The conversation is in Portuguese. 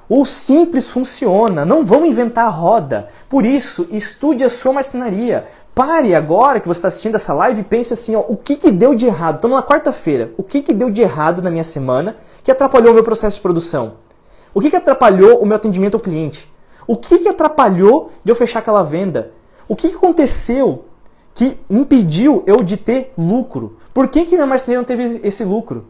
O simples funciona, não vamos inventar a roda. Por isso, estude a sua marcenaria. Pare agora que você está assistindo essa live e pense assim, ó, o que deu de errado? Estamos na quarta-feira. O que deu de errado na minha semana que atrapalhou o meu processo de produção? O que atrapalhou o meu atendimento ao cliente? O que atrapalhou de eu fechar aquela venda? O que aconteceu que impediu eu de ter lucro? Por que minha marcenaria não teve esse lucro?